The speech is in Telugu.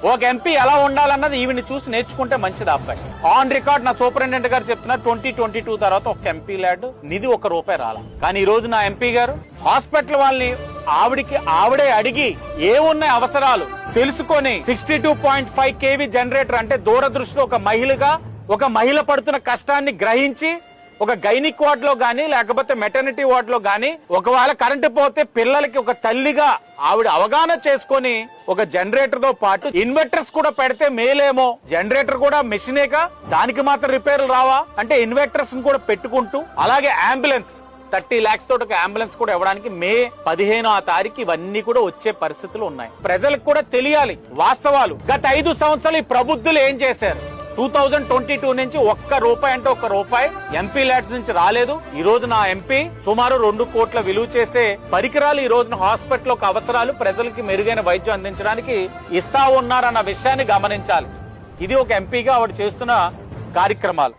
ఒక ఎంపీ ఎలా ఉండాలన్నది ఈవిని చూసి నేర్చుకుంటే మంచిది. అబ్బాయి ఆన్ రికార్డ్ నా సూపరింటెండెంట్ గారు చెప్తున్నారు 2022 తర్వాత ఒక ఎంపీ ల్యాడ్ నిధి ₹1 రాలా. కానీ ఈ రోజు నా ఎంపీ గారు హాస్పిటల్ వాళ్ళని ఆవిడే అడిగి ఏమున్నాయి అవసరాలు తెలుసుకొని 62.5 kV జనరేటర్ అంటే దూరదృష్టిలో ఒక మహిళ పడుతున్న కష్టాన్ని గ్రహించి ఒక గైనిక్ వార్డ్ లో గానీ లేకపోతే మెటర్నిటీ వార్డ్ లో గానీ ఒకవేళ కరెంటు పోతే పిల్లలకి ఒక తల్లిగా ఆవిడ అవగాహన చేసుకొని ఒక జనరేటర్ తో పాటు ఇన్వర్టర్స్ కూడా పెడితే మేలేమో. జనరేటర్ కూడా మెషినేగా, దానికి మాత్రం రిపేర్లు రావా అంటే ఇన్వర్టర్స్ కూడా పెట్టుకుంటూ, అలాగే అంబులెన్స్ 30 lakhs తోటి ఒక అంబులెన్స్ కూడా ఇవ్వడానికి మే 15వ తారీఖు ఇవన్నీ కూడా వచ్చే పరిస్థితులు ఉన్నాయి. ప్రజలకు కూడా తెలియాలి వాస్తవాలు. గత 5 సంవత్సరాలు ఈ ప్రబుద్ధులు ఏం చేశారు? 2022 నుంచి ₹1 అంటే ₹1 ఎంపీ ల్యాడ్స్ నుంచి రాలేదు. ఈ రోజు నా ఎంపీ సుమారు 2 కోట్ల విలువ చేసే పరికరాలు ఈ రోజున హాస్పిటల్ ఒక అవసరాలు ప్రజలకి మెరుగైన వైద్యం అందించడానికి ఇస్తా ఉన్నారన్న విషయాన్ని గమనించాలి. ఇది ఒక ఎంపీగా ఆవిడ చేస్తున్న కార్యక్రమాలు.